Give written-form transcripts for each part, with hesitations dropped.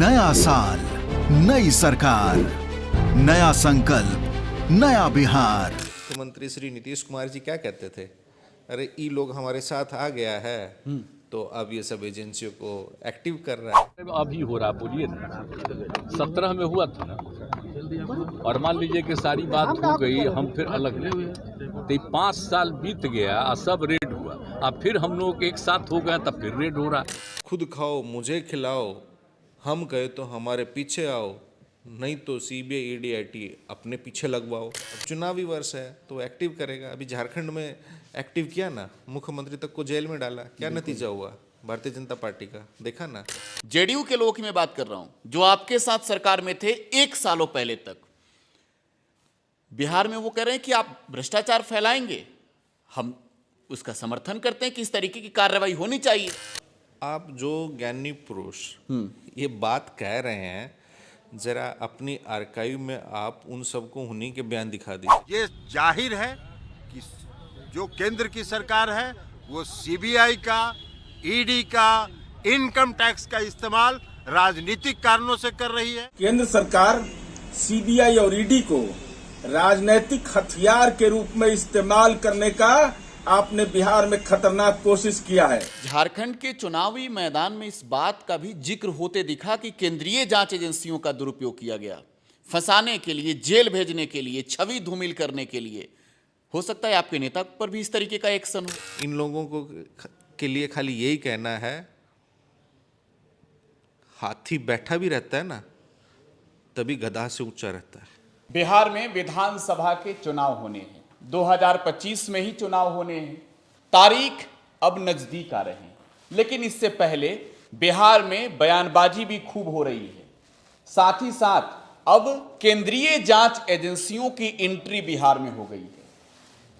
नया साल, नई सरकार, नया संकल्प, नया बिहार। मुख्यमंत्री श्री नीतीश कुमार जी क्या कहते थे? अरे ई लोग हमारे साथ आ गया है तो अब ये सब एजेंसियों को एक्टिव कर रहा है। अभी हो रहा, बोलिए ना। 17 में हुआ था ना, और मान लीजिए कि सारी बात हो गई, हम फिर अलग हो गए, तो 5 साल बीत गया और सब रेड हुआ। अब फिर हम लोग एक साथ हो गए, तब फिर रेड हो रहा। खुद खाओ मुझे खिलाओ, हम गए तो हमारे पीछे आओ, नहीं तो सीबीआई ईडी आईटी अपने पीछे लगवाओ। अब चुनावी वर्ष है तो एक्टिव करेगा। अभी झारखंड में एक्टिव किया ना, मुख्यमंत्री तक को जेल में डाला, क्या नतीजा हुआ भारतीय जनता पार्टी का, देखा ना। जेडीयू के लोगों की मैं बात कर रहा हूं जो आपके साथ सरकार में थे 1 सालों पहले तक। बिहार में वो कह रहे हैं कि आप भ्रष्टाचार फैलाएंगे, हम उसका समर्थन करते हैं कि इस तरीके की कार्रवाई होनी चाहिए। आप जो ज्ञानी पुरुष ये बात कह रहे हैं, जरा अपनी आर्काइव में आप उन सबको उन्हीं के बयान दिखा दीजिए। ये जाहिर है कि जो केंद्र की सरकार है वो सीबीआई का, ईडी का, इनकम टैक्स का इस्तेमाल राजनीतिक कारणों से कर रही है। केंद्र सरकार सीबीआई और ईडी को राजनीतिक हथियार के रूप में इस्तेमाल करने का आपने बिहार में खतरनाक कोशिश किया है। झारखंड के चुनावी मैदान में इस बात का भी जिक्र होते दिखा कि केंद्रीय जांच एजेंसियों का दुरुपयोग किया गया, फंसाने के लिए, जेल भेजने के लिए, छवि धूमिल करने के लिए। हो सकता है आपके नेता पर भी इस तरीके का एक्शन हो। इन लोगों को के लिए खाली यही कहना है, हाथी बैठा भी रहता है ना तभी गधा से ऊंचा रहता है। बिहार में विधानसभा के चुनाव होने हैं, 2025 में ही चुनाव होने हैं। तारीख अब नजदीक आ रहे हैं, लेकिन इससे पहले बिहार में बयानबाजी भी खूब हो रही है। साथ ही साथ अब केंद्रीय जांच एजेंसियों की एंट्री बिहार में हो गई है।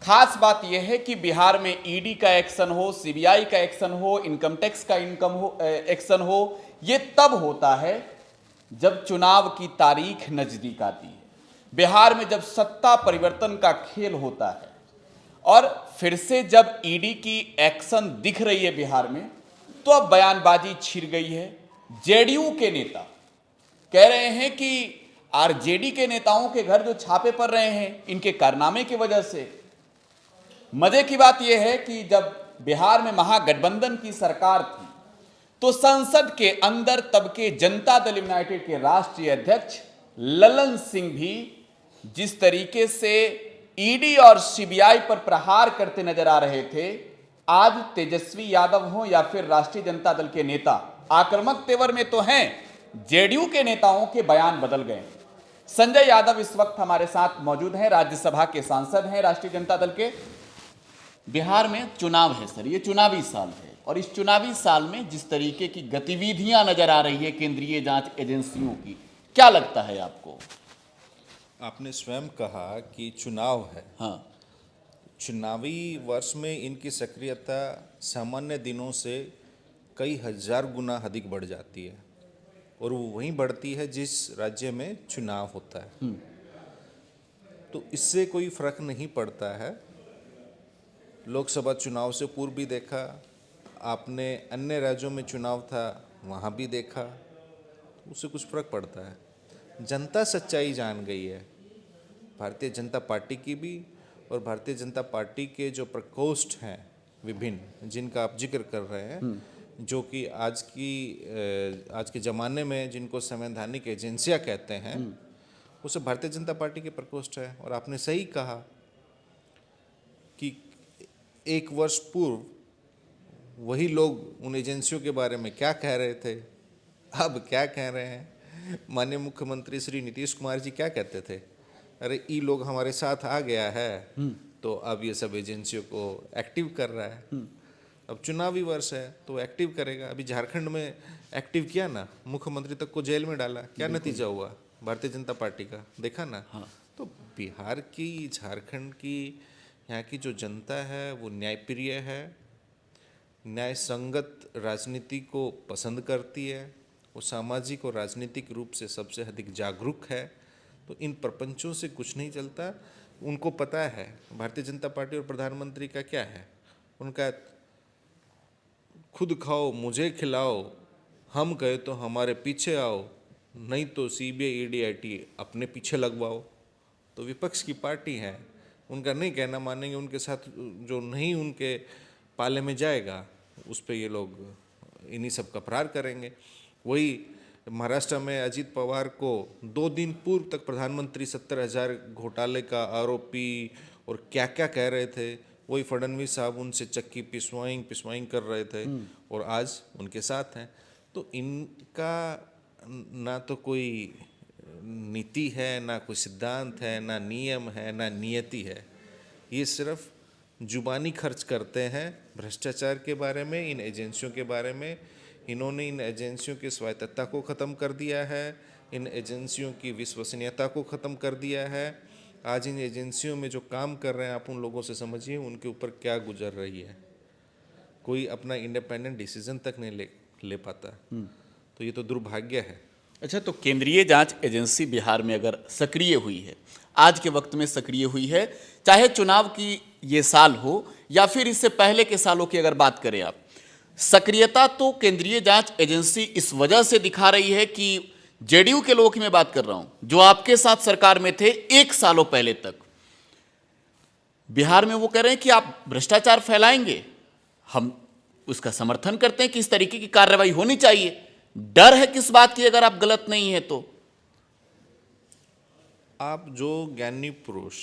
खास बात यह है कि बिहार में ईडी का एक्शन हो, सीबीआई का एक्शन हो, इनकम टैक्स का एक्शन हो, यह तब होता है जब चुनाव की तारीख नजदीक आती है। बिहार में जब सत्ता परिवर्तन का खेल होता है और फिर से जब ईडी की एक्शन दिख रही है बिहार में, तो अब बयानबाजी छिड़ गई है। जेडीयू के नेता कह रहे हैं कि आरजेडी के नेताओं के घर जो छापे पड़ रहे हैं इनके कारनामे की वजह से। मजे की बात यह है कि जब बिहार में महागठबंधन की सरकार थी तो संसद के अंदर तब के जनता दल यूनाइटेड के राष्ट्रीय अध्यक्ष ललन सिंह भी जिस तरीके से ईडी और सीबीआई पर प्रहार करते नजर आ रहे थे, आज तेजस्वी यादव हो या फिर राष्ट्रीय जनता दल के नेता आक्रामक तेवर में तो हैं। जेडीयू के नेताओं के बयान बदल गए। संजय यादव इस वक्त हमारे साथ मौजूद हैं, राज्यसभा के सांसद हैं राष्ट्रीय जनता दल के। बिहार में चुनाव है सर, ये चुनावी साल है, और इस चुनावी साल में जिस तरीके की गतिविधियां नजर आ रही है केंद्रीय जांच एजेंसियों की, क्या लगता है आपको? आपने स्वयं कहा कि चुनाव है। हाँ, चुनावी वर्ष में इनकी सक्रियता सामान्य दिनों से कई हजार गुना अधिक बढ़ जाती है, और वो वहीं बढ़ती है जिस राज्य में चुनाव होता है। तो इससे कोई फर्क नहीं पड़ता है। लोकसभा चुनाव से पूर्व भी देखा आपने, अन्य राज्यों में चुनाव था वहाँ भी देखा, तो उससे कुछ फर्क पड़ता है। जनता सच्चाई जान गई है, भारतीय जनता पार्टी की भी, और भारतीय जनता पार्टी के जो प्रकोष्ठ हैं विभिन्न, जिनका आप जिक्र कर रहे हैं, जो कि आज के ज़माने में जिनको संवैधानिक एजेंसियां कहते हैं, वो सब भारतीय जनता पार्टी के प्रकोष्ठ है। और आपने सही कहा कि 1 वर्ष पूर्व वही लोग उन एजेंसियों के बारे में क्या कह रहे थे, अब क्या कह रहे हैं। माननीय मुख्यमंत्री श्री नीतीश कुमार जी क्या कहते थे? अरे ई लोग हमारे साथ आ गया है तो अब ये सब एजेंसियों को एक्टिव कर रहा है। अब चुनावी वर्ष है तो एक्टिव करेगा। अभी झारखंड में एक्टिव किया ना, मुख्यमंत्री तक को जेल में डाला, क्या नतीजा हुआ भारतीय जनता पार्टी का, देखा ना। तो बिहार की, झारखंड की, यहाँ की जो जनता है वो न्यायप्रिय है, न्याय संगत राजनीति को पसंद करती है, वो सामाजिक और राजनीतिक रूप से सबसे अधिक जागरूक है। तो इन प्रपंचों से कुछ नहीं चलता। उनको पता है भारतीय जनता पार्टी और प्रधानमंत्री का क्या है, उनका खुद खाओ मुझे खिलाओ, हम कहे तो हमारे पीछे आओ, नहीं तो सीबीआई ईडी आईटी अपने पीछे लगवाओ। तो विपक्ष की पार्टी है, उनका नहीं कहना मानेंगे, उनके साथ जो नहीं उनके पाले में जाएगा उस पर ये लोग इन्हीं सब का प्रहार करेंगे। वही महाराष्ट्र में अजीत पवार को 2 दिन पूर्व तक प्रधानमंत्री 70,000 घोटाले का आरोपी और क्या क्या कह रहे थे, वही फडणवीस साहब उनसे चक्की पिसवाइंग कर रहे थे और आज उनके साथ हैं। तो इनका ना तो कोई नीति है, ना कोई सिद्धांत है, ना नियम है, ना नियति है। ये सिर्फ जुबानी खर्च करते हैं भ्रष्टाचार के बारे में, इन एजेंसियों के बारे में। इन्होंने इन एजेंसियों की स्वायत्तता को ख़त्म कर दिया है, इन एजेंसियों की विश्वसनीयता को ख़त्म कर दिया है। आज इन एजेंसियों में जो काम कर रहे हैं, आप उन लोगों से समझिए उनके ऊपर क्या गुजर रही है। कोई अपना इंडिपेंडेंट डिसीजन तक नहीं ले पाता। तो ये तो दुर्भाग्य है। अच्छा, तो केंद्रीय जांच एजेंसी बिहार में अगर सक्रिय हुई है, आज के वक्त में सक्रिय हुई है, चाहे चुनाव की ये साल हो या फिर इससे पहले के सालों की अगर बात करें आप, सक्रियता तो केंद्रीय जांच एजेंसी इस वजह से दिखा रही है कि जेडीयू के लोगों की मैं बात कर रहा हूं, जो आपके साथ सरकार में थे 1 सालों पहले तक, बिहार में वो कह रहे हैं कि आप भ्रष्टाचार फैलाएंगे, हम उसका समर्थन करते हैं कि इस तरीके की कार्रवाई होनी चाहिए। डर है किस बात की अगर आप गलत नहीं है तो? आप जो ज्ञानी पुरुष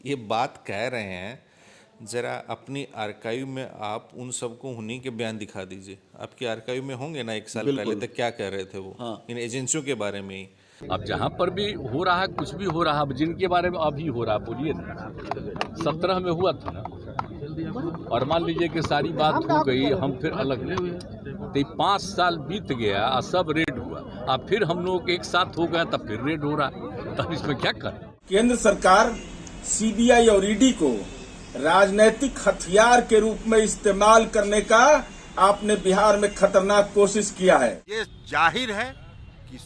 ये बात कह रहे हैं, जरा अपनी आर्काइव में आप उन सबको उन्हीं के बयान दिखा दीजिए। आपके आर्काइव में होंगे ना 1 साल पहले तक क्या कह रहे थे वो, इन एजेंसियों के बारे में ही। अब जहाँ पर भी हो रहा है, कुछ भी हो रहा है, अब जिनके बारे में अभी हो रहा है, बोलिए ना। 17 में हुआ था ना, और मान लीजिए कि सारी बात हो गई, हम फिर अलग हुए, तो 5 साल बीत गया, सब रेड हुआ, अब फिर हम लोग एक साथ हो गया, तब फिर रेड हो रहा है, तब इसमें क्या करें? केंद्र सरकार सीबीआई और ईडी को राजनीतिक हथियार के रूप में इस्तेमाल करने का आपने बिहार में खतरनाक कोशिश किया है। ये जाहिर है कि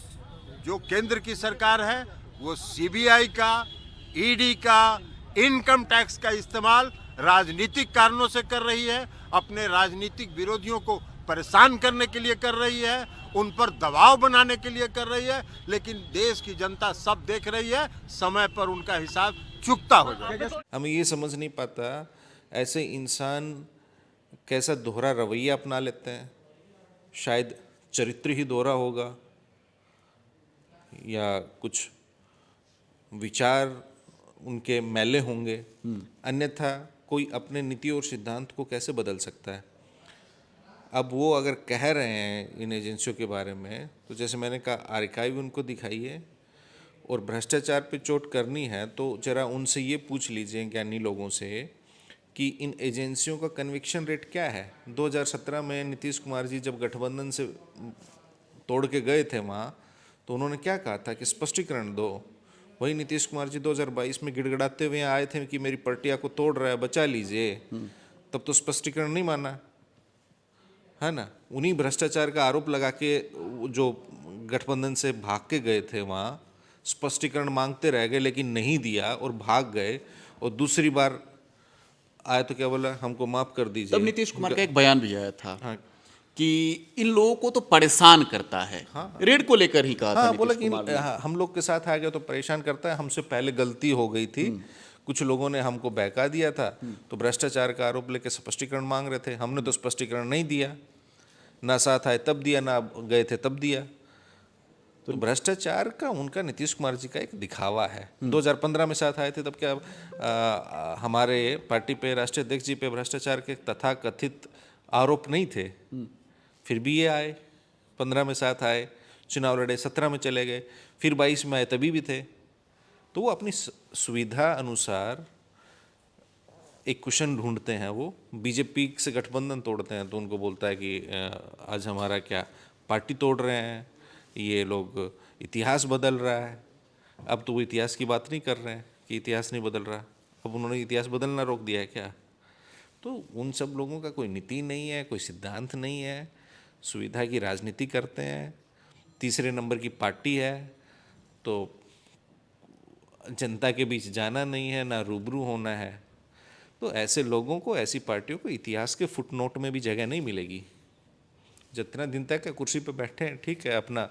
जो केंद्र की सरकार है वो सीबीआई का, ईडी का, इनकम टैक्स का इस्तेमाल राजनीतिक कारणों से कर रही है, अपने राजनीतिक विरोधियों को परेशान करने के लिए कर रही है, उन पर दबाव बनाने के लिए कर रही है। लेकिन देश की जनता सब देख रही है, समय पर उनका हिसाब चुकता हो जाएगा। हमें ये समझ नहीं पाता ऐसे इंसान कैसा दोहरा रवैया अपना लेते हैं। शायद चरित्र ही दोहरा होगा या कुछ विचार उनके मैले होंगे, अन्यथा कोई अपने नीति और सिद्धांत को कैसे बदल सकता है। अब वो अगर कह रहे हैं इन एजेंसियों के बारे में, तो जैसे मैंने कहा आर्काइव उनको दिखाइए, और भ्रष्टाचार पे चोट करनी है तो जरा उनसे ये पूछ लीजिए ज्ञानी लोगों से कि इन एजेंसियों का कन्विक्शन रेट क्या है। 2017 में नीतीश कुमार जी जब गठबंधन से तोड़ के गए थे वहाँ, तो उन्होंने क्या कहा था कि स्पष्टीकरण दो। वही नीतीश कुमार जी 2022 में गिड़गिड़ाते हुए आए थे कि मेरी पार्टियाँ को तोड़ रहा है, बचा लीजिए, तब तो स्पष्टीकरण नहीं माना है ना। उन्हीं भ्रष्टाचार का आरोप लगा के जो गठबंधन से भाग के गए थे वहाँ स्पष्टीकरण मांगते रह गए, लेकिन नहीं दिया और भाग गए, और दूसरी बार आए तो क्या बोला, हमको माफ कर दीजिए। तब नीतीश कुमार का एक बयान भी आया था हाँ, कि इन लोगों को तो परेशान करता है। रेड को लेकर ही कहा था नीतीश बोला कि कुमार ने। हम लोग के साथ आ गया तो परेशान करता है, हमसे पहले गलती हो गई थी, कुछ लोगों ने हमको बहका दिया था, तो भ्रष्टाचार का आरोप लेके स्पष्टीकरण मांग रहे थे, हमने तो स्पष्टीकरण नहीं दिया, ना साथ आए तब दिया, ना गए थे तब दिया। तो भ्रष्टाचार का उनका नीतीश कुमार जी का एक दिखावा है। 2015 में साथ आए थे, तब क्या हमारे पार्टी पे, राष्ट्रीय अध्यक्ष जी पे भ्रष्टाचार के तथाकथित आरोप नहीं थे, फिर भी ये आए, 15 में साथ आए, चुनाव लड़े, 17 में चले गए, फिर 22 में आए तभी भी थे। तो वो अपनी सुविधा अनुसार एक कुशन ढूंढते हैं। वो बीजेपी से गठबंधन तोड़ते हैं तो उनको बोलता है कि आज हमारा क्या पार्टी तोड़ रहे हैं, ये लोग इतिहास बदल रहा है। अब तो वो इतिहास की बात नहीं कर रहे हैं कि इतिहास नहीं बदल रहा, अब उन्होंने इतिहास बदलना रोक दिया है क्या। तो उन सब लोगों का कोई नीति नहीं है, कोई सिद्धांत नहीं है, सुविधा की राजनीति करते हैं, तीसरे नंबर की पार्टी है, तो जनता के बीच जाना नहीं है, ना रूबरू होना है। तो ऐसे लोगों को, ऐसी पार्टियों को इतिहास के फुटनोट में भी जगह नहीं मिलेगी। जितना दिन तक कुर्सी पे बैठे हैं ठीक है, अपना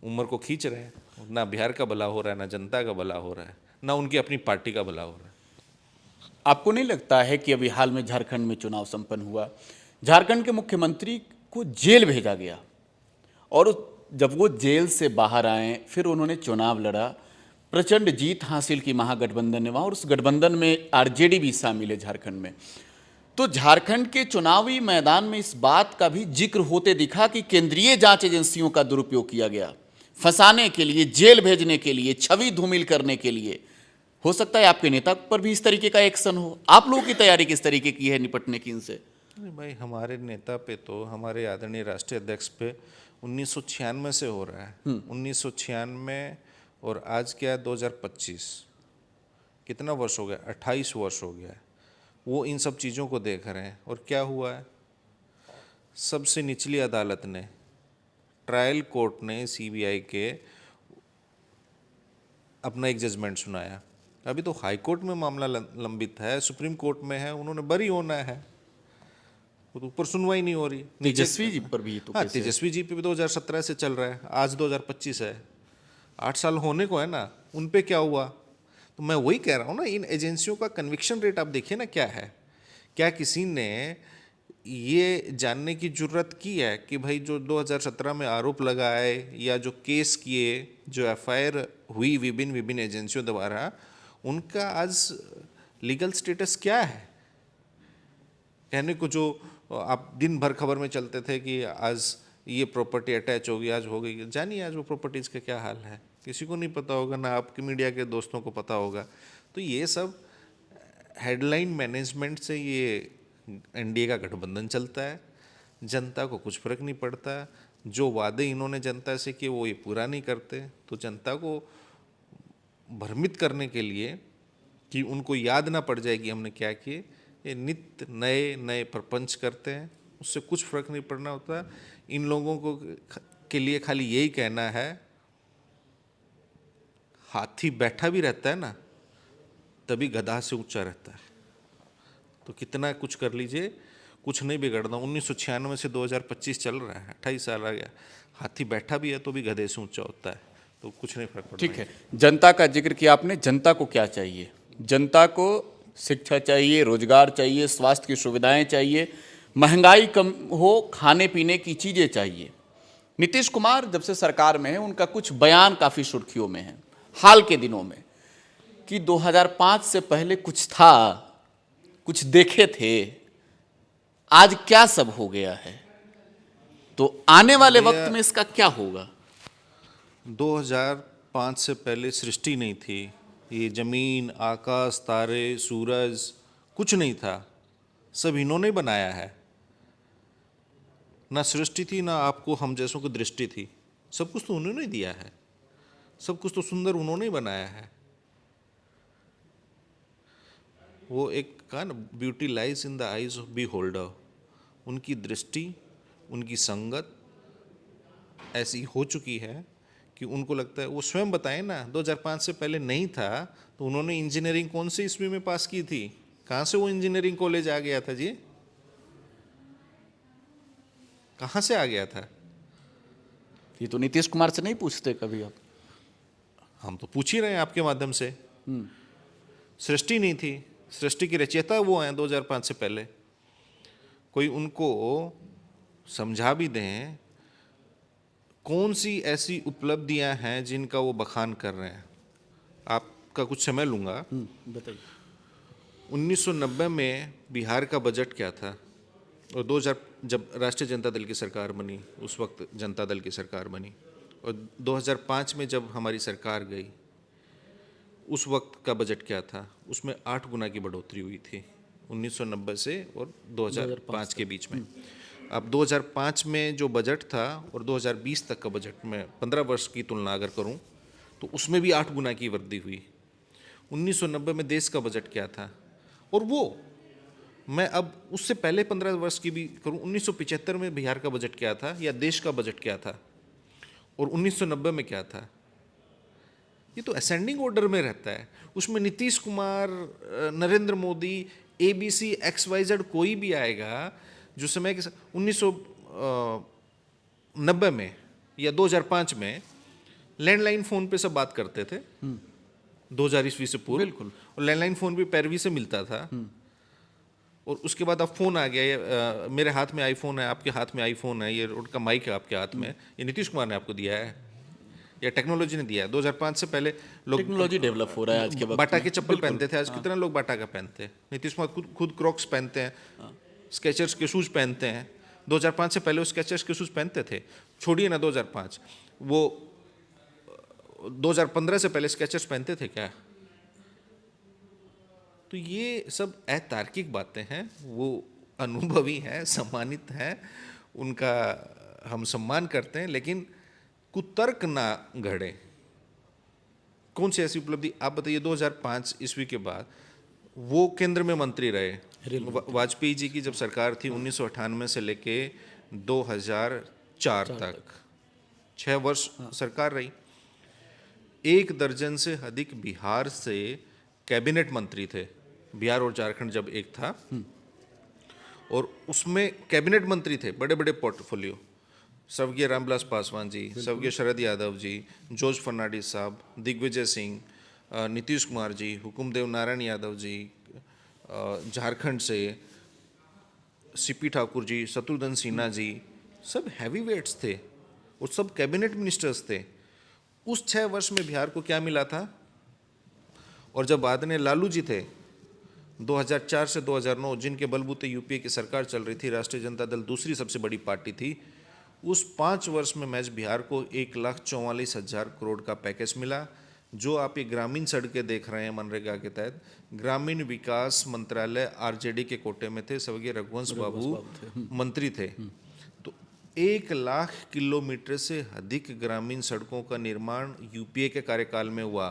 उम्र को खींच रहे हैं, ना बिहार का भला हो रहा है, ना जनता का भला हो रहा है, ना उनकी अपनी पार्टी का भला हो रहा है। आपको नहीं लगता है कि अभी हाल में झारखंड में चुनाव संपन्न हुआ, झारखंड के मुख्यमंत्री को जेल भेजा गया और जब वो जेल से बाहर आए फिर उन्होंने चुनाव लड़ा, प्रचंड जीत हासिल की महागठबंधन ने वहाँ, और उस गठबंधन में आरजेडी भी शामिल है झारखंड में। तो झारखंड के चुनावी मैदान में इस बात का भी जिक्र होते दिखा कि केंद्रीय जांच एजेंसियों का दुरुपयोग किया गया, फंसाने के लिए, जेल भेजने के लिए, छवि धूमिल करने के लिए। हो सकता है आपके नेता पर भी इस तरीके का एक्शन हो। आप लोगों की तैयारी किस तरीके की है निपटने की इनसे? नहीं भाई, हमारे नेता पे तो, हमारे आदरणीय राष्ट्रीय अध्यक्ष पे 1996 से हो रहा है। 1996 और आज क्या है 2025, कितना वर्ष हो गया? 28 वर्ष हो गया है। वो इन सब चीज़ों को देख रहे हैं और क्या हुआ है? सबसे निचली अदालत ने, ट्रायल कोर्ट ने सीबीआई के अपना एक जजमेंट सुनाया। अभी तो हाई कोर्ट में मामला लंबित है, सुप्रीम कोर्ट में है, उन्होंने बरी होना है, वो तो ऊपर सुनवाई नहीं हो रही। तेजस्वी जी पर भी तो हाँ, कैसे? तेजस्वी जी पे भी 2017 से चल रहा है, आज 2025 है, 8 साल होने को है ना। उन पे क्या हुआ? तो मैं वही कह रहा हूँ ना, इन एजेंसियों का कन्विक्शन रेट आप देखिए ना क्या है। क्या किसी ने ये जानने की जरूरत की है कि भाई जो 2017 में आरोप लगाए या जो केस किए, जो एफआईआर हुई विभिन्न एजेंसियों द्वारा, उनका आज लीगल स्टेटस क्या है? कहने को जो आप दिन भर खबर में चलते थे कि आज ये प्रॉपर्टी अटैच होगी, आज हो गई, जानिए आज वो प्रॉपर्टीज़ का क्या हाल है, किसी को नहीं पता होगा, ना आपके मीडिया के दोस्तों को पता होगा। तो ये सब हेडलाइन मैनेजमेंट से ये एनडीए का गठबंधन चलता है, जनता को कुछ फर्क नहीं पड़ता। जो वादे इन्होंने जनता से किए वो ये पूरा नहीं करते, तो जनता को भ्रमित करने के लिए कि उनको याद ना पड़ जाए कि हमने क्या किए, ये नित्य नए नए प्रपंच करते हैं, उससे कुछ फर्क नहीं पड़ना होता। इन लोगों को के लिए खाली यही कहना है, हाथी बैठा भी रहता है ना तभी गधा से ऊंचा रहता है। तो कितना कुछ कर लीजिए, कुछ नहीं बिगड़ना। 1996 से 2025 चल रहा है, 28 साल आ गया, हाथी बैठा भी है तो भी गधे से ऊंचा होता है, तो कुछ नहीं फर्क पड़ता। ठीक है, जनता का जिक्र किया आपने। जनता को क्या चाहिए? जनता को शिक्षा चाहिए, रोजगार चाहिए, स्वास्थ्य की सुविधाएं चाहिए, महंगाई कम हो, खाने पीने की चीज़ें चाहिए। नीतीश कुमार जब से सरकार में है, उनका कुछ बयान काफ़ी सुर्खियों में है हाल के दिनों में, कि 2005 से पहले कुछ था, कुछ देखे थे, आज क्या सब हो गया है। तो आने वाले वक्त में इसका क्या होगा? 2005 से पहले सृष्टि नहीं थी, ये जमीन, आकाश, तारे, सूरज कुछ नहीं था, सब इन्होंने बनाया है। ना सृष्टि थी, ना आपको हम जैसों को दृष्टि थी, सब कुछ तो उन्होंने दिया है, सब कुछ तो सुंदर उन्होंने ही बनाया है। वो एक कहा ना, beauty lies in the eyes of beholder. उनकी दृष्टि, उनकी संगत ऐसी हो चुकी है कि उनको लगता है, वो स्वयं बताएं ना, 2005 से पहले नहीं था तो उन्होंने इंजीनियरिंग कौन सी ईस्वी में पास की थी? कहाँ से वो इंजीनियरिंग कॉलेज आ गया था जी? कहाँ से आ गया था? ये तो नीतीश कुमार से नहीं पूछते कभी आप? हम तो पूछ ही रहे हैं आपके माध्यम से। सृष्टि नहीं थी, सृष्टि की रचयिता वो हैं 2005 से पहले। कोई उनको समझा भी दें कौन सी ऐसी उपलब्धियां हैं जिनका वो बखान कर रहे हैं। आपका कुछ समय लूंगा। बताइए। 1990 में बिहार का बजट क्या था, और 2000 जब राष्ट्रीय जनता दल की सरकार बनी, उस वक्त जनता दल की सरकार बनी, और 2005 में जब हमारी सरकार गई, उस वक्त का बजट क्या था? उसमें 8 गुना की बढ़ोतरी हुई थी 1990 से और 2005 के बीच में। अब 2005 में जो बजट था और 2020 तक का बजट में 15 वर्ष की तुलना अगर करूं तो उसमें भी 8 गुना की वृद्धि हुई। 1990 में देश का बजट क्या था, और वो मैं अब उससे पहले 15 वर्ष की भी करूं, 1975 में बिहार का बजट क्या था या देश का बजट क्या था, और 1990 में क्या था। ये तो असेंडिंग ऑर्डर में रहता है। उसमें नीतीश कुमार, नरेंद्र मोदी, ABC, XYZ कोई भी आएगा जो समय के 1900 90 में या 2005 में लैंडलाइन फ़ोन पे सब बात करते थे, 2000 ईस्वी से पूर्व। बिल्कुल। और लैंडलाइन फ़ोन भी पैरवी से मिलता था। और उसके बाद अब फ़ोन आ गया, ये मेरे हाथ में आईफोन है, आपके हाथ में आईफोन है, ये रोड का माइक है आपके हाथ में, ये नीतीश कुमार ने आपको दिया है या टेक्नोलॉजी ने दिया है? 2005 से पहले लोग टेक्नोलॉजी डेवलप हो रहा है आज के वक्त बाटा में। के चप्पल पहनते थे, आज कितना लोग बाटा का पहनते हैं? नीतीश कुमार खुद क्रॉक्स पहनते हैं, स्केचर्स के शूज़ पहनते हैं। 2005 से पहले वो स्केचर्स के शूज़ पहनते थे। छोड़िए ना 2005, वो 2015 से पहले स्केचर्स पहनते थे क्या? तो ये सब अतार्किक बातें हैं। वो अनुभवी हैं, सम्मानित हैं, उनका हम सम्मान करते हैं, लेकिन कुतर्क ना घड़े। कौन सी ऐसी उपलब्धि आप बताइए? 2005 ईस्वी के बाद वो केंद्र में मंत्री रहे। वाजपेयी जी की जब सरकार थी 1998 से लेके 2004 तक 6 वर्ष सरकार रही। 1 दर्जन से अधिक बिहार से कैबिनेट मंत्री थे। बिहार और झारखंड जब एक था, और उसमें कैबिनेट मंत्री थे, बड़े बड़े पोर्टफोलियो। स्वर्गीय रामविलास पासवान जी, स्वर्गीय शरद यादव जी, जॉर्ज फर्नांडिस साहब, दिग्विजय सिंह, नीतीश कुमार जी, हुकुमदेव नारायण यादव जी, झारखंड से सीपी ठाकुर जी, शत्रुघ्न सिन्हा जी, सब हैवी वेट्स थे और सब कैबिनेट मिनिस्टर्स थे। उस 6 वर्ष में बिहार को क्या मिला था? और जब बाद में लालू जी थे 2004 से 2009, जिनके बलबूते यूपीए की सरकार चल रही थी, राष्ट्रीय जनता दल दूसरी सबसे बड़ी पार्टी थी, उस 5 वर्ष में मैच बिहार को 1,44,000 करोड़ का पैकेज मिला। जो आप ये ग्रामीण सड़कें देख रहे हैं मनरेगा के तहत, ग्रामीण विकास मंत्रालय आरजेडी के कोटे में थे, स्वर्गीय रघुवंश बाबू मंत्री थे। तो 1,00,000 किलोमीटर से अधिक ग्रामीण सड़कों का निर्माण यूपीए के कार्यकाल में हुआ।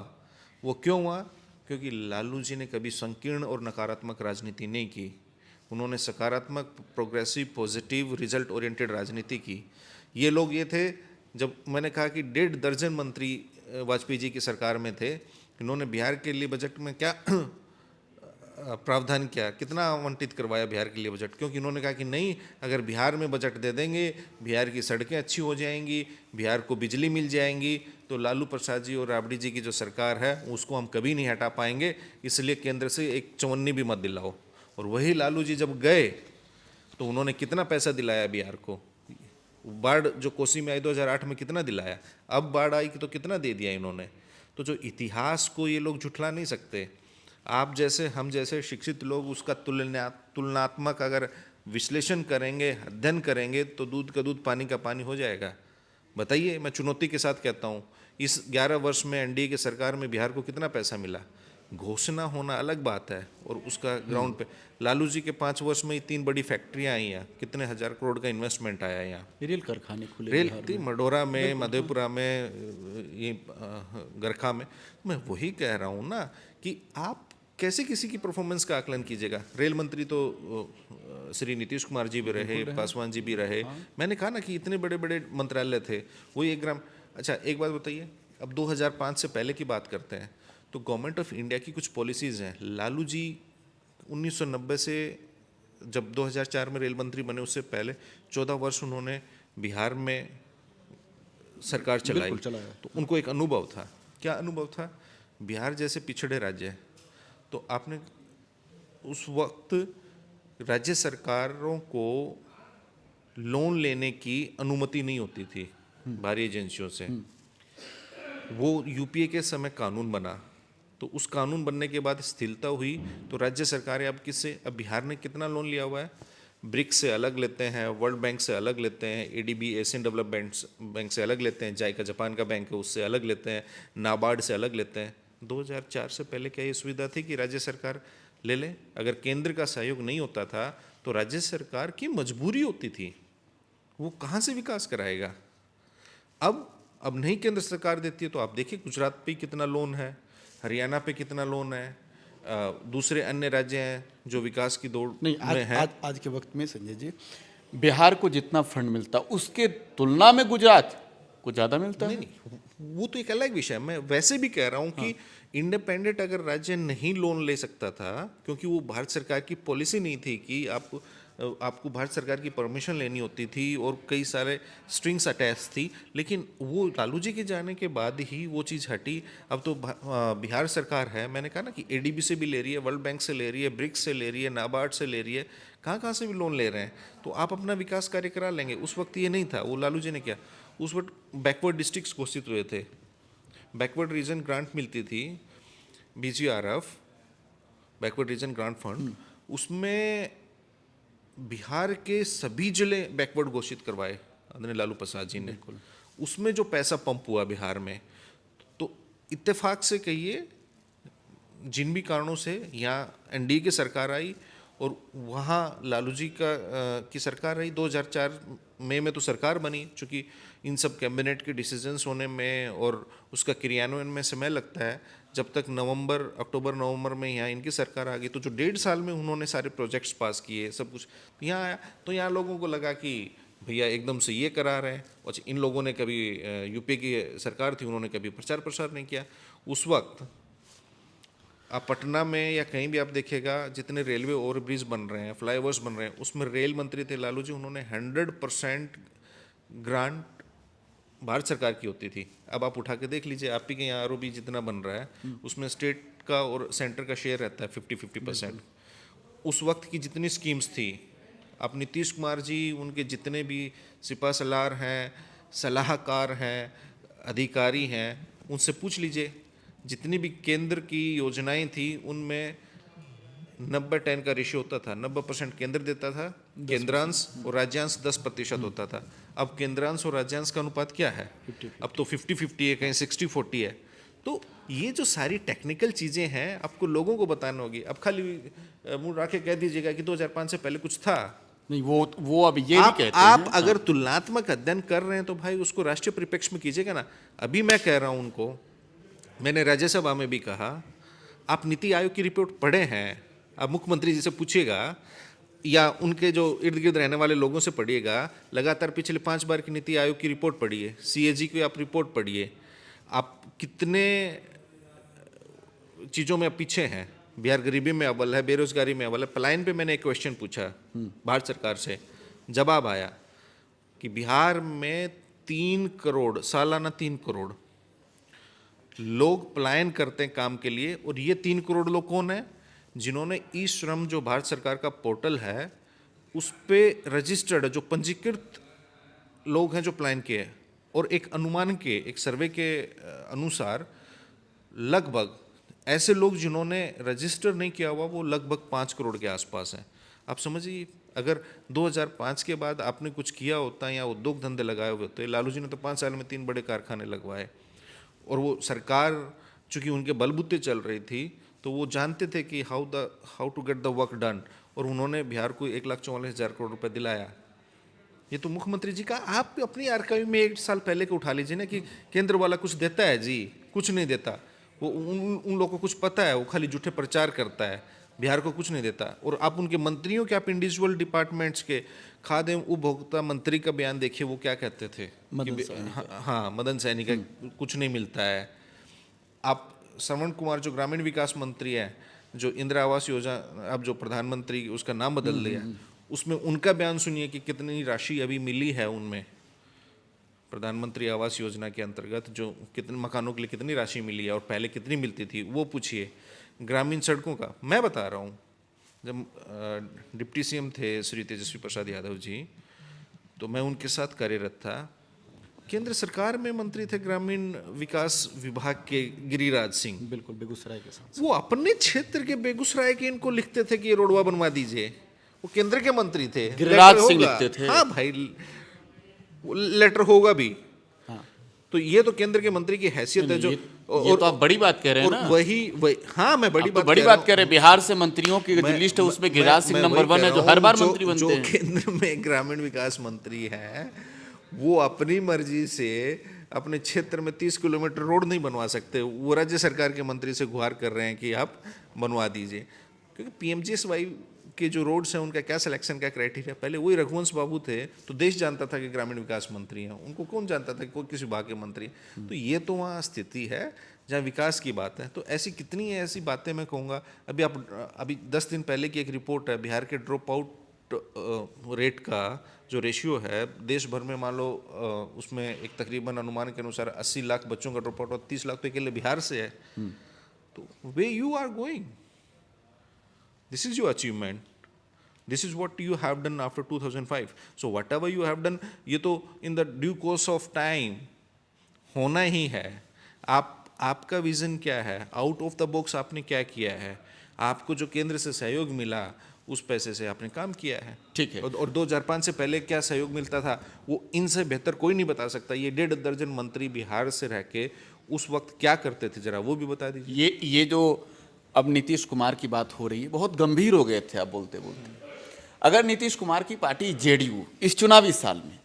वो क्यों हुआ? क्योंकि लालू जी ने कभी संकीर्ण और नकारात्मक राजनीति नहीं की। उन्होंने सकारात्मक, प्रोग्रेसिव, पॉजिटिव, रिजल्ट ओरिएंटेड राजनीति की। ये लोग ये थे, जब मैंने कहा कि 1.5 दर्जन मंत्री वाजपेयी जी की सरकार में थे, इन्होंने बिहार के लिए बजट में क्या प्रावधान किया, कितना आवंटित करवाया बिहार के लिए बजट? क्योंकि इन्होंने कहा कि नहीं, अगर बिहार में बजट दे देंगे, बिहार की सड़कें अच्छी हो जाएंगी, बिहार को बिजली मिल जाएंगी, तो लालू प्रसाद जी और राबड़ी जी की जो सरकार है उसको हम कभी नहीं हटा पाएंगे, इसलिए केंद्र से एक चवन्नी भी मत दिलाओ। और वही लालू जी जब गए तो उन्होंने कितना पैसा दिलाया बिहार को? बाढ़ जो कोसी में आई 2008 में कितना दिलाया? अब बाढ़ आई तो कितना दे दिया इन्होंने? तो जो इतिहास को ये लोग झुठला नहीं सकते। आप जैसे, हम जैसे शिक्षित लोग उसका तुलनात्मक अगर विश्लेषण करेंगे, अध्ययन करेंगे, तो दूध का दूध, पानी का पानी हो जाएगा। बताइए, मैं चुनौती के साथ कहता हूँ, इस 11 वर्ष में एनडीए की सरकार में बिहार को कितना पैसा मिला? घोषणा होना अलग बात है और उसका ग्राउंड पे। लालू जी के 5 वर्ष में 3 बड़ी फैक्ट्रियां आई हैं, कितने 1000 करोड़ का इन्वेस्टमेंट आया यहाँ। रेल कारखाने खुले रेल बिहार थी में। मडोरा में, मधेपुरा में, ये गरखा में। मैं वही कह रहा हूँ ना कि आप कैसे किसी की परफॉर्मेंस का आकलन कीजिएगा? रेल मंत्री तो श्री नीतीश कुमार जी भी रहे, पासवान जी भी रहे। मैंने कहा ना कि इतने बड़े बड़े मंत्रालय थे, वही एक ग्राम। अच्छा, एक बात बताइए, अब 2005 से पहले की बात करते हैं, तो गवर्नमेंट ऑफ इंडिया की कुछ पॉलिसीज़ हैं। लालू जी 1990 से जब 2004 में रेल मंत्री बने, उससे पहले 14 वर्ष उन्होंने बिहार में सरकार चलाई, तो उनको एक अनुभव था। क्या अनुभव था? बिहार जैसे पिछड़े राज्य है, तो आपने उस वक्त राज्य सरकारों को लोन लेने की अनुमति नहीं होती थी बाहरी एजेंसियों से। वो यूपीए के समय कानून बना, तो उस कानून बनने के बाद स्थिरता हुई, तो राज्य सरकारें अब किससे, अब बिहार ने कितना लोन लिया हुआ है? ब्रिक्स से अलग लेते हैं, वर्ल्ड बैंक से अलग लेते हैं, एडीबी एशियन डेवलपमेंट बैंक से अलग लेते हैं, जाइका जापान का बैंक है उससे अलग लेते हैं, नाबार्ड से अलग लेते हैं। 2004 से पहले क्या ये सुविधा थी कि राज्य सरकार ले ले? अगर केंद्र का सहयोग नहीं होता था तो राज्य सरकार की मजबूरी होती थी, वो कहाँ से विकास कराएगा? अब नहीं केंद्र सरकार देती है, तो आप देखिए गुजरात पे कितना लोन है, हरियाणा पे कितना लोन है, दूसरे अन्य राज्य हैं जो विकास की दौड़ नहीं, में हैं। आज के वक्त में संजय जी, बिहार को जितना फंड मिलता उसके तुलना में गुजरात को ज़्यादा मिलता है। नहीं, वो तो एक अलग विषय है। मैं वैसे भी कह रहा हूँ कि इंडिपेंडेंट अगर राज्य नहीं लोन ले सकता था, क्योंकि वो भारत सरकार की पॉलिसी नहीं थी कि आप आपको भारत सरकार की परमिशन लेनी होती थी और कई सारे स्ट्रिंग्स अटैच थी, लेकिन वो लालू जी के जाने के बाद ही वो चीज़ हटी। अब तो बिहार सरकार है, मैंने कहा ना कि एडीबी से भी ले रही है, वर्ल्ड बैंक से ले रही है, ब्रिक्स से ले रही है, नाबार्ड से ले रही है, कहाँ से भी लोन ले रहे हैं, तो आप अपना विकास कार्य करा लेंगे। उस वक्त ये नहीं था, वो लालू जी ने किया। उस वक्त बैकवर्ड डिस्ट्रिक्ट्स घोषित हुए थे, बैकवर्ड रीजन ग्रांट मिलती थी, BGRF backward region grant fund, उसमें बिहार के सभी जिले बैकवर्ड घोषित करवाए आदरणीय लालू प्रसाद जी ने। उसमें जो पैसा पंप हुआ बिहार में, तो इत्तेफाक से कहिए जिन भी कारणों से यहाँ एनडीए की सरकार आई और वहाँ लालू जी की सरकार रही। 2004 में तो सरकार बनी, चूँकि इन सब कैबिनेट के डिसीजंस होने में और उसका क्रियान्वयन में समय लगता है। जब तक अक्टूबर नवंबर में यहाँ इनकी सरकार आ गई, तो जो 1.5 साल में उन्होंने सारे प्रोजेक्ट्स पास किए, सब कुछ यहाँ आया, तो यहाँ लोगों को लगा कि भैया एकदम से ये करा रहे हैं। और इन लोगों ने कभी यूपी की सरकार थी, उन्होंने कभी प्रचार प्रसार नहीं किया। उस वक्त आप पटना में या कहीं भी आप देखिएगा, जितने रेलवे ओवरब्रिज बन रहे हैं, फ्लाईओवर्स बन रहे हैं, उसमें रेल मंत्री थे लालू जी, उन्होंने 100% ग्रांट भारत सरकार की होती थी। अब आप उठा के देख लीजिए, आप ही के यहाँ आरओबी जितना बन रहा है, उसमें स्टेट का और सेंटर का शेयर रहता है 50-50%। उस वक्त की जितनी स्कीम्स थी, आप नीतीश कुमार जी, उनके जितने भी सिपा सलार हैं, सलाहकार हैं, अधिकारी हैं, उनसे पूछ लीजिए, जितनी भी केंद्र की योजनाएं थी उनमें 90-10 का रेशियो होता था। 90% केंद्र देता था, केंद्रांश और राज्यांश 10% होता था। अब केंद्रांश और राज्यांश का अनुपात क्या है? अब तो 50-50 है, कहीं 60-40 है। तो ये जो सारी टेक्निकल चीज़ें हैं, आपको लोगों को बताना होगी। अब खाली मुंह रखे कह दीजिएगा कि 2005 से पहले कुछ था नहीं, वो अब ये भी कहते हैं। आप अगर तुलनात्मक अध्ययन कर रहे हैं तो भाई उसको राष्ट्रीय परिप्रेक्ष्य में कीजिएगा ना। अभी मैं कह रहा हूं उनको, मैंने राज्यसभा में भी कहा, आप नीति आयोग की रिपोर्ट पढ़े हैं? आप मुख्यमंत्री जी से पूछिएगा या उनके जो इर्द गिर्द रहने वाले लोगों से पढ़िएगा, लगातार पिछले 5 बार की नीति आयोग की रिपोर्ट पढ़िए, CAG की आप रिपोर्ट पढ़िए, आप कितने चीज़ों में आप पीछे हैं। बिहार गरीबी में अव्वल है, बेरोजगारी में अव्वल है। पलायन पे मैंने एक क्वेश्चन पूछा भारत सरकार से, जवाब आया कि बिहार में 3 करोड़, सालाना 3 करोड़ लोग पलायन करते हैं काम के लिए। और ये 3 करोड़ लोग कौन है? जिन्होंने ई श्रम, जो भारत सरकार का पोर्टल है, उस पे रजिस्टर्ड, जो पंजीकृत लोग हैं जो पलायन किए हैं। और एक अनुमान के, एक सर्वे के अनुसार लगभग ऐसे लोग जिन्होंने रजिस्टर नहीं किया हुआ, वो लगभग 5 करोड़ के आसपास हैं। आप समझिए, अगर 2005 के बाद आपने कुछ किया होता या उद्योग धंधे लगाए हुए होते। लालू जी ने तो 5 साल में 3 बड़े कारखाने लगवाए। और वो सरकार चूँकि उनके बलबूते चल रही थी, तो वो जानते थे कि how to get the work done. और उन्होंने बिहार को 1,44,000 करोड़ रुपए दिलाया। ये तो मुख्यमंत्री जी का, आप अपनी आर्काइव में 1 साल पहले के उठा लीजिए ना कि केंद्र वाला कुछ देता है जी, कुछ नहीं देता। वो उन लोगों को कुछ पता है, वो खाली झूठे प्रचार करता है, बिहार को कुछ नहीं देता। और आप उनके मंत्रियों के, आप इंडिविजुअल डिपार्टमेंट्स के, खाद्य एवं उपभोक्ता मंत्री का बयान देखिए, वो क्या कहते थे? हाँ, मदन सैनी का कुछ नहीं मिलता है। आप श्रवण कुमार जो ग्रामीण विकास मंत्री है, जो इंदिरा आवास योजना, अब जो प्रधानमंत्री, उसका नाम बदल दिया, उसमें उनका बयान सुनिए कि कितनी राशि अभी मिली है उनमें। प्रधानमंत्री आवास योजना के अंतर्गत जो कितने मकानों के लिए कितनी राशि मिली है और पहले कितनी मिलती थी, वो पूछिए। ग्रामीण सड़कों का मैं बता रहा हूँ, जब डिप्टी CM थे श्री तेजस्वी प्रसाद यादव जी, तो मैं उनके साथ कार्यरत था। केंद्र सरकार में मंत्री थे ग्रामीण विकास विभाग के गिरिराज सिंह, बिल्कुल बेगूसराय के साथ। वो अपने क्षेत्र के बेगूसराय के इनको लिखते थे कि ये रोडवा बनवा दीजिए। वो केंद्र के मंत्री थे, गिरिराज सिंह लिखते थे। हाँ भाई, लेटर होगा भी। हाँ। तो ये तो केंद्र के मंत्री की हैसियत है। जो ये तो आप बड़ी बात कह रहे हैं ना। वही हाँ, मैं बड़ी बात कह रहे हैं। बिहार से मंत्रियों की जो लिस्ट है उसमें गिरिराज सिंह नंबर 1 है, जो हर बार मंत्री बनते हैं। जो केंद्र में ग्रामीण विकास मंत्री है, वो अपनी मर्जी से अपने क्षेत्र में 30 किलोमीटर रोड नहीं बनवा सकते। वो राज्य सरकार के मंत्री से गुहार कर रहे हैं कि आप बनवा दीजिए। क्योंकि PMGSY के जो रोड्स हैं, उनका क्या सिलेक्शन का क्राइटेरिया, पहले वही रघुवंश बाबू थे, तो देश जानता था कि ग्रामीण विकास मंत्री हैं। उनको कौन जानता था कि कोई किस विभाग के मंत्री। तो ये तो वहाँ स्थिति है जहाँ विकास की बात है। तो ऐसी कितनी ऐसी बातें मैं कहूँगा। अभी 10 दिन पहले की एक रिपोर्ट है, बिहार के ड्रॉप आउट रेट का जो रेशियो है देश भर में, मान लो उसमें एक तकरीबन अनुमान के अनुसार 80 लाख बच्चों का ड्रॉप आउट और 30 लाख तो अकेले बिहार से है। तो way you are going, this is your achievement, this is what you have done after 2005। So whatever you have done, ये तो in the due course of time होना ही है। आपका विजन क्या है, आउट ऑफ द बॉक्स आपने क्या किया है, आपको जो केंद्र से सहयोग मिला उस पैसे से आपने काम किया है। ठीक है। और 2005 से पहले क्या सहयोग मिलता था वो इनसे बेहतर कोई नहीं बता सकता। ये 1.5 दर्जन मंत्री बिहार से रह के उस वक्त क्या करते थे, जरा वो भी बता दीजिए। ये जो अब नीतीश कुमार की बात हो रही है, बहुत गंभीर हो गए थे आप बोलते बोलते। अगर नीतीश कुमार की पार्टी जेडीयू इस चुनावी साल में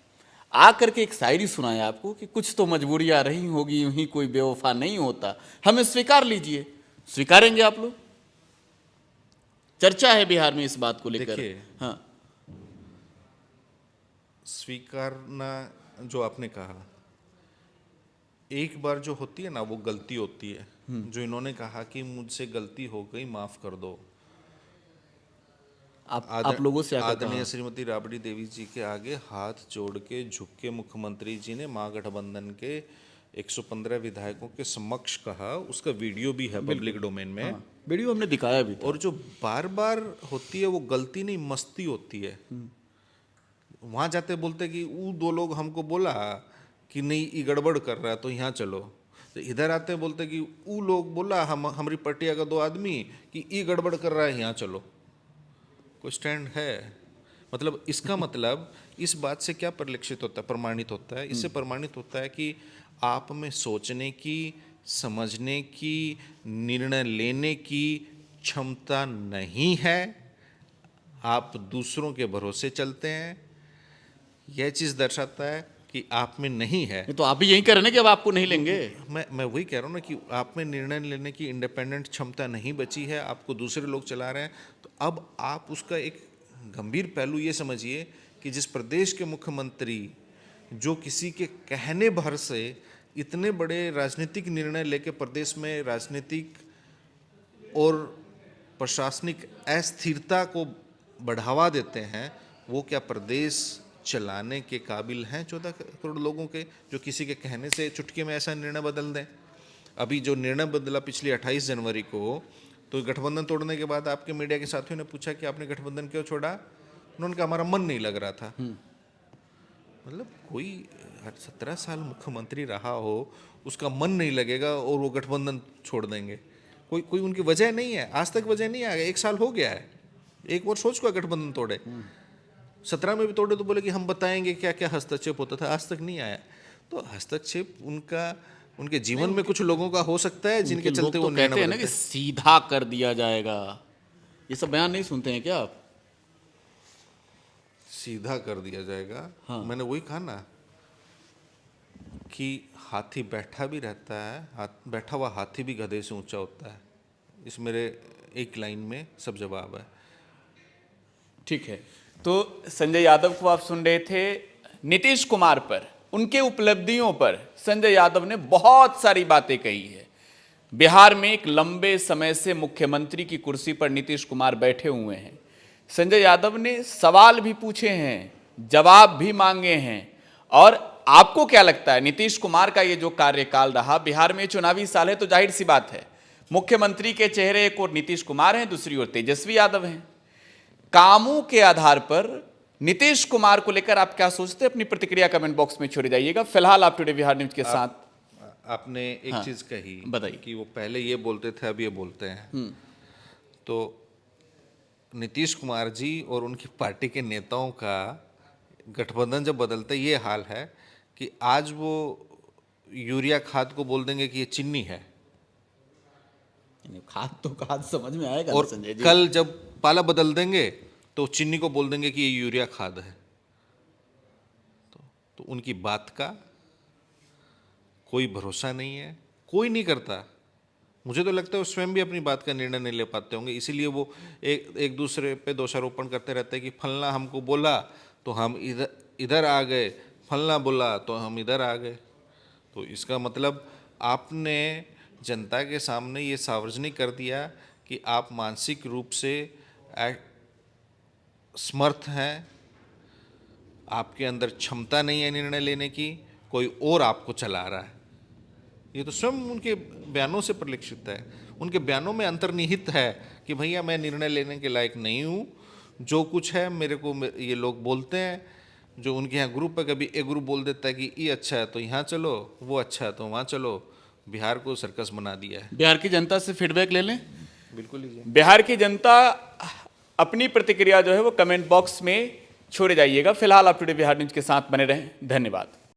आकर के एक शायरी सुनाए आपको कि कुछ तो मजबूरियां रही होगी, यूं ही कोई बेवफा नहीं होता, हमें स्वीकार लीजिए, स्वीकारेंगे आप लोग? चर्चा है बिहार में इस बात को लेकर। देखिए, हाँ, स्वीकारना जो आपने कहा, एक बार जो होती है ना वो गलती होती है। जो इन्होंने कहा कि मुझसे गलती हो गई, माफ कर दो, आप लोगों से आकर आदरणीय कहा। श्रीमती राबड़ी देवी जी के आगे हाथ जोड़ के झुक के मुख्यमंत्री जी ने महागठबंधन के 115 विधायकों के समक्ष कहा। उसका वीडियो भी है पब्लिक डोमेन में। हाँ, वीडियो हमने दिखाया भी था। और जो बार बार होती है वो गलती नहीं, मस्ती होती है। वहां जाते बोलते कि वो 2 लोग हमको बोला कि नहीं ये गड़बड़ कर रहा है तो यहाँ चलो, तो इधर आते बोलते कि वो लोग बोला हमारी पटिया का 2 आदमी कि ये गड़बड़ कर रहा है, यहाँ चलो। कोई स्टैंड है? मतलब इसका मतलब इस बात से क्या परिलक्षित होता है, प्रमाणित होता है? इससे प्रमाणित होता है कि आप में सोचने की, समझने की, निर्णय लेने की क्षमता नहीं है। आप दूसरों के भरोसे चलते हैं। यह चीज़ दर्शाता है कि आप में नहीं है। तो आप भी यही कह रहे हैं कि अब आपको नहीं लेंगे। मैं वही कह रहा हूँ ना कि आप में निर्णय लेने की इंडिपेंडेंट क्षमता नहीं बची है, आपको दूसरे लोग चला रहे हैं। तो अब आप उसका एक गंभीर पहलू ये समझिए कि जिस प्रदेश के मुख्यमंत्री जो किसी के कहने भर से इतने बड़े राजनीतिक निर्णय लेके प्रदेश में राजनीतिक और प्रशासनिक अस्थिरता को बढ़ावा देते हैं, वो क्या प्रदेश चलाने के काबिल हैं 14 करोड़ लोगों के, जो किसी के कहने से चुटकी में ऐसा निर्णय बदल दें? अभी जो निर्णय बदला पिछली 28 जनवरी को, तो गठबंधन तोड़ने के बाद आपके मीडिया के साथियों ने पूछा कि आपने गठबंधन क्यों छोड़ा? उन्होंने कहा हमारा मन नहीं लग रहा था। मतलब कोई 17 साल मुख्यमंत्री रहा हो, उसका मन नहीं लगेगा और वो गठबंधन छोड़ देंगे? कोई उनकी वजह नहीं है, आज तक वजह नहीं आ गया। 1 साल हो गया है, 1 वर्ष हो चुका गठबंधन तोड़े। 17 में भी तोड़े तो बोले कि हम बताएंगे क्या क्या हस्तक्षेप होता था, आज तक नहीं आया। तो हस्तक्षेप उनके जीवन में कुछ लोगों का हो सकता है जिनके चलते वो कहते हैं ना कि सीधा कर दिया जाएगा। ये सब बयान नहीं सुनते हैं क्या आप? सीधा कर दिया जाएगा। हाँ। मैंने वही कहा ना कि हाथी बैठा भी रहता है, बैठा हुआ हाथी भी गधे से ऊंचा होता है। इस मेरे एक लाइन में सब जवाब है। ठीक है, तो संजय यादव को आप सुन रहे थे। नीतीश कुमार पर, उनके उपलब्धियों पर संजय यादव ने बहुत सारी बातें कही है। बिहार में एक लंबे समय से मुख्यमंत्री की कुर्सी पर नीतीश कुमार बैठे हुए हैं। संजय यादव ने सवाल भी पूछे हैं, जवाब भी मांगे हैं। और आपको क्या लगता है नीतीश कुमार का ये जो कार्यकाल रहा, बिहार में चुनावी साल है तो जाहिर सी बात है मुख्यमंत्री के चेहरे एक और नीतीश कुमार हैं, दूसरी ओर तेजस्वी यादव हैं। कामों के आधार पर नीतीश कुमार को लेकर आप क्या सोचते हैं? अपनी प्रतिक्रिया कमेंट बॉक्स में छोड़ जाइएगा। फिलहाल आप टुडे बिहार न्यूज के साथ आपने एक चीज कही, बताइए कि वो पहले ये बोलते थे अब ये बोलते हैं। तो नीतीश कुमार जी और उनकी पार्टी के नेताओं का गठबंधन जब बदलता ये हाल है कि आज वो यूरिया खाद को बोल देंगे कि ये चीनी है, खाद तो खाद समझ में आएगा। और संजय जी, कल जब पाला बदल देंगे तो चीनी को बोल देंगे कि ये यूरिया खाद है। तो उनकी बात का कोई भरोसा नहीं है, कोई नहीं करता। मुझे तो लगता है वो स्वयं भी अपनी बात का निर्णय नहीं ले पाते होंगे, इसीलिए वो एक दूसरे पे दोषारोपण करते रहते हैं कि फलना हमको बोला तो हम इधर आ गए, फलना बोला तो हम इधर आ गए। तो इसका मतलब आपने जनता के सामने ये सार्वजनिक कर दिया कि आप मानसिक रूप से समर्थ हैं, आपके अंदर क्षमता नहीं है निर्णय लेने की, कोई और आपको चला रहा है। ये तो स्वयं उनके बयानों से परिलक्षित है। उनके बयानों में अंतर्निहित है कि भैया मैं निर्णय लेने के लायक नहीं हूँ, जो कुछ है मेरे को ये लोग बोलते हैं। जो उनके यहाँ ग्रुप है, कभी एक ग्रुप बोल देता है कि ये अच्छा है तो यहाँ चलो, वो अच्छा है तो वहाँ चलो। बिहार को सर्कस बना दिया है। बिहार की जनता से फीडबैक ले लें। बिल्कुल लीजिए। बिहार की जनता अपनी प्रतिक्रिया जो है वो कमेंट बॉक्स में छोड़े जाइएगा। फिलहाल आप टुडे बिहार न्यूज के साथ बने रहें। धन्यवाद।